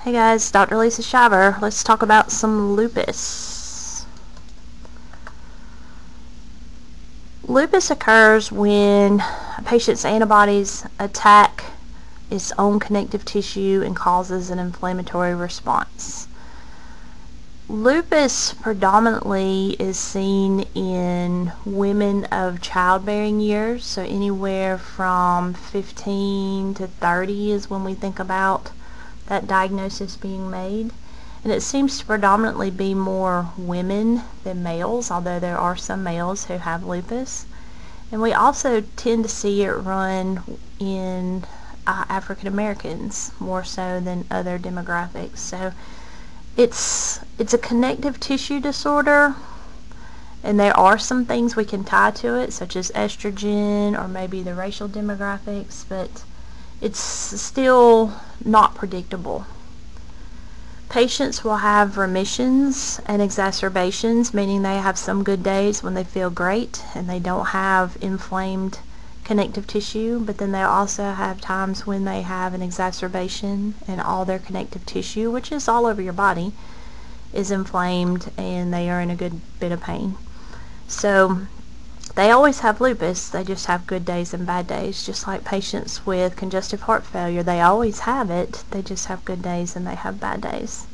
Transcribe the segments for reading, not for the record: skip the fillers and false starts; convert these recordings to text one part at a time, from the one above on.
Hey guys, Dr. Lisa Shiver. Let's talk about some lupus. Lupus occurs when a patient's antibodies attack its own connective tissue and causes an inflammatory response. Lupus predominantly is seen in women of childbearing years, so anywhere from 15 to 30 is when we think about that diagnosis being made. And it seems to predominantly be more women than males, although there are some males who have lupus. And we also tend to see it run in African Americans more so than other demographics. So it's a connective tissue disorder, and there are some things we can tie to it, such as estrogen or maybe the racial demographics, but it's still not predictable. Patients will have remissions and exacerbations, meaning they have some good days when they feel great and they don't have inflamed connective tissue, but then they also have times when they have an exacerbation and all their connective tissue, which is all over your body, is inflamed and they are in a good bit of pain. So they always have lupus, they just have good days and bad days, just like patients with congestive heart failure. They always have it, they just have good days and they have bad days.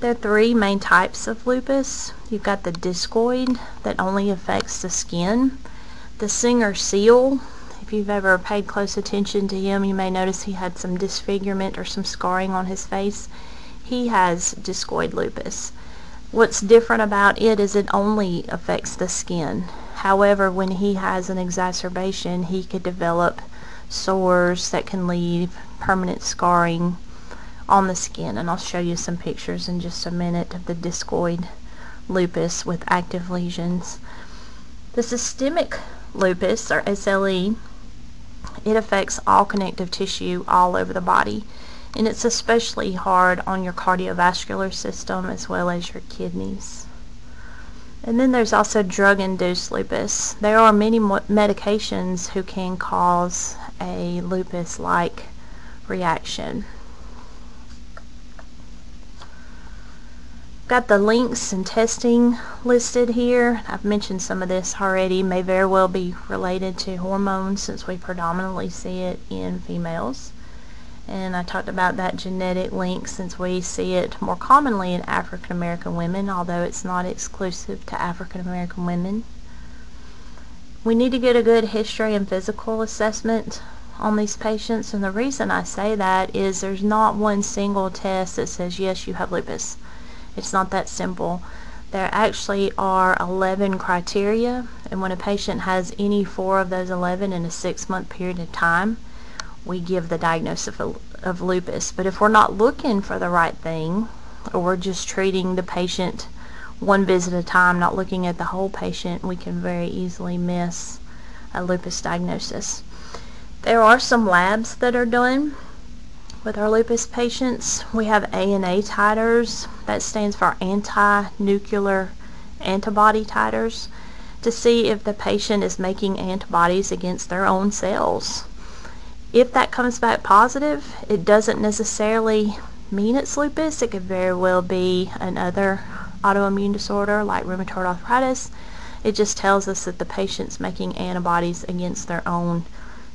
There are three main types of lupus. You've got the discoid that only affects the skin. The singer Seal, if you've ever paid close attention to him, you may notice he had some disfigurement or some scarring on his face. He has discoid lupus. What's different about it is it only affects the skin. However, when he has an exacerbation, he could develop sores that can leave permanent scarring on the skin. And I'll show you some pictures in just a minute of the discoid lupus with active lesions. The systemic lupus, or SLE, it affects all connective tissue all over the body, and it's especially hard on your cardiovascular system as well as your kidneys. And then there's also drug-induced lupus. There are many medications who can cause a lupus-like reaction. Got the links and testing listed here. I've mentioned some of this already. May very well be related to hormones, since we predominantly see it in females. And I talked about that genetic link, since we see it more commonly in African American women, although it's not exclusive to African American women. We need to get a good history and physical assessment on these patients, and the reason I say that is there's not one single test that says yes, you have lupus. It's not that simple. There actually are 11 criteria, and when a patient has any 4 of those 11 in a 6-month period of time, we give the diagnosis of lupus. But if we're not looking for the right thing, or we're just treating the patient one visit at a time, not looking at the whole patient, we can very easily miss a lupus diagnosis. There are some labs that are done with our lupus patients. We have ANA titers, that stands for anti-nuclear antibody titers, to see if the patient is making antibodies against their own cells. If that comes back positive, it doesn't necessarily mean it's lupus. It could very well be another autoimmune disorder like rheumatoid arthritis. It just tells us that the patient's making antibodies against their own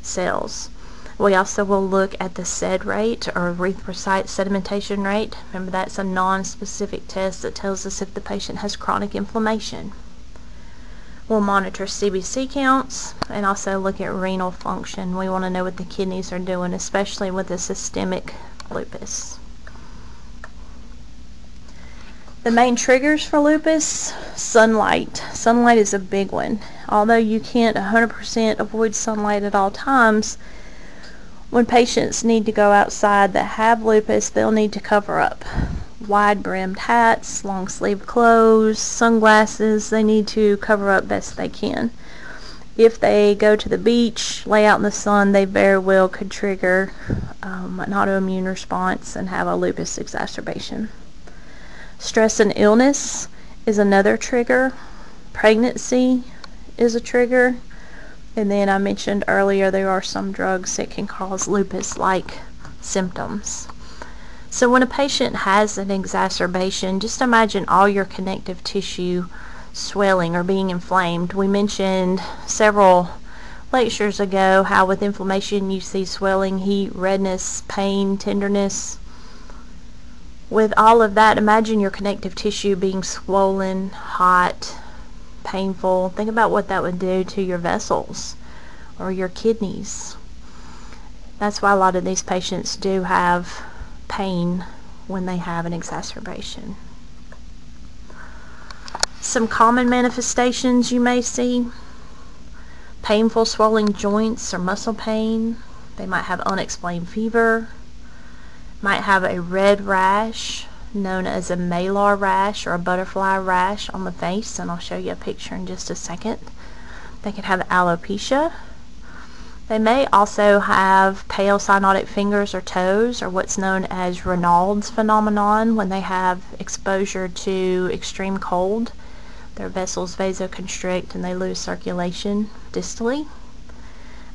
cells. We also will look at the SED rate, or erythrocyte sedimentation rate. Remember, that's a non-specific test that tells us if the patient has chronic inflammation. We'll monitor CBC counts and also look at renal function. We want to know what the kidneys are doing, especially with the systemic lupus. The main triggers for lupus: sunlight. Sunlight is a big one. Although you can't 100% avoid sunlight at all times, when patients need to go outside that have lupus, they'll need to cover up. Wide-brimmed hats, long-sleeve clothes, sunglasses, they need to cover up best they can. If they go to the beach, lay out in the sun, they very well could trigger an autoimmune response and have a lupus exacerbation. Stress and illness is another trigger. Pregnancy is a trigger. And then I mentioned earlier there are some drugs that can cause lupus-like symptoms. So when a patient has an exacerbation, just imagine all your connective tissue swelling or being inflamed. We mentioned several lectures ago how with inflammation you see swelling, heat, redness, pain, tenderness. With all of that, imagine your connective tissue being swollen, hot, painful. Think about what that would do to your vessels or your kidneys. That's why a lot of these patients do have pain when they have an exacerbation. Some common manifestations you may see: painful swelling joints or muscle pain. They might have unexplained fever, might have a red rash known as a malar rash or a butterfly rash on the face, and I'll show you a picture in just a second. They could have alopecia. They may also have pale cyanotic fingers or toes, or what's known as Raynaud's phenomenon, when they have exposure to extreme cold. Their vessels vasoconstrict and they lose circulation distally.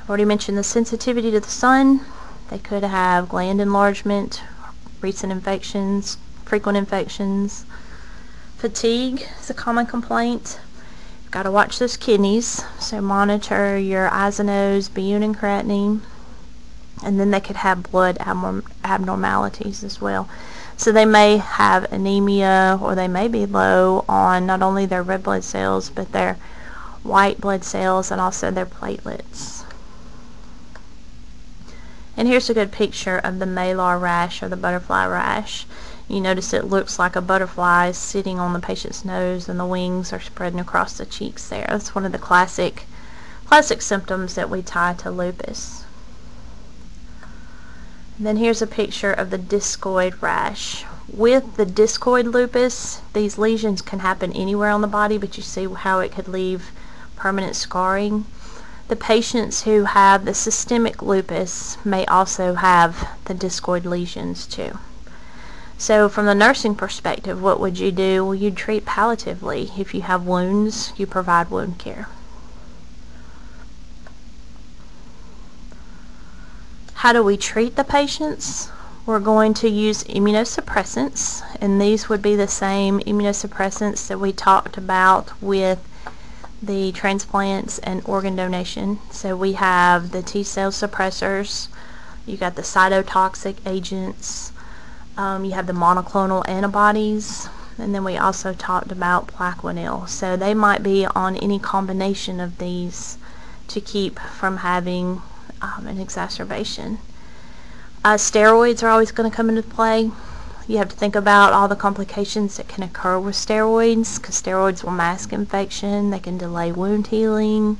I've already mentioned the sensitivity to the sun. They could have gland enlargement, recent infections, frequent infections. Fatigue is a common complaint. You've got to watch those kidneys, so monitor your isonose, butane, and creatinine. And then they could have blood abnormalities as well. So they may have anemia, or they may be low on not only their red blood cells, but their white blood cells and also their platelets. And here's a good picture of the malar rash or the butterfly rash. You notice it looks like a butterfly is sitting on the patient's nose and the wings are spreading across the cheeks there. That's one of the classic symptoms that we tie to lupus. And then here's a picture of the discoid rash. With the discoid lupus, these lesions can happen anywhere on the body, but you see how it could leave permanent scarring. The patients who have the systemic lupus may also have the discoid lesions too. So from the nursing perspective, what would you do? Well, you'd treat palliatively. If you have wounds, you provide wound care. How do we treat the patients? We're going to use immunosuppressants, and these would be the same immunosuppressants that we talked about with the transplants and organ donation. So we have the T-cell suppressors, you got the cytotoxic agents, you have the monoclonal antibodies, and then we also talked about Plaquenil. So they might be on any combination of these to keep from having an exacerbation. Steroids are always going to come into play. You have to think about all the complications that can occur with steroids, because steroids will mask infection, they can delay wound healing,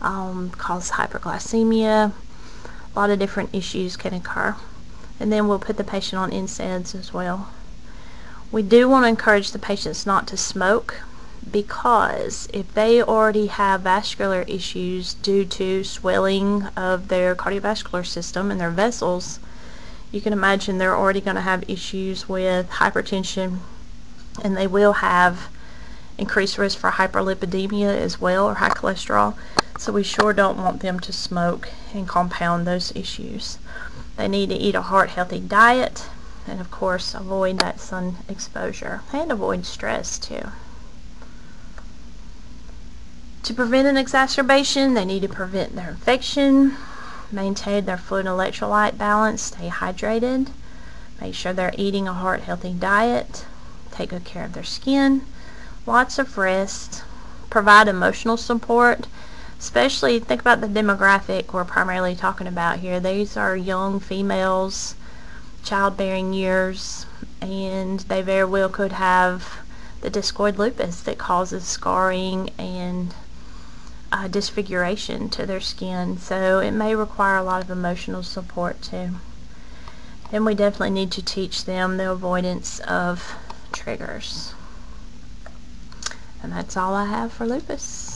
cause hyperglycemia. A lot of different issues can occur. And then we'll put the patient on NSAIDs as well. We do want to encourage the patients not to smoke, because if they already have vascular issues due to swelling of their cardiovascular system and their vessels, you can imagine they're already going to have issues with hypertension, and they will have increased risk for hyperlipidemia as well, or high cholesterol. So we sure don't want them to smoke and compound those issues. They need to eat a heart-healthy diet, and of course avoid that sun exposure, and avoid stress too. To prevent an exacerbation, they need to prevent their infection, maintain their fluid and electrolyte balance, stay hydrated, make sure they're eating a heart-healthy diet, take good care of their skin, lots of rest, provide emotional support. Especially think about the demographic we're primarily talking about here. These are young females, childbearing years, and they very well could have the discoid lupus that causes scarring and disfiguration to their skin. So it may require a lot of emotional support too. And we definitely need to teach them the avoidance of triggers. And that's all I have for lupus.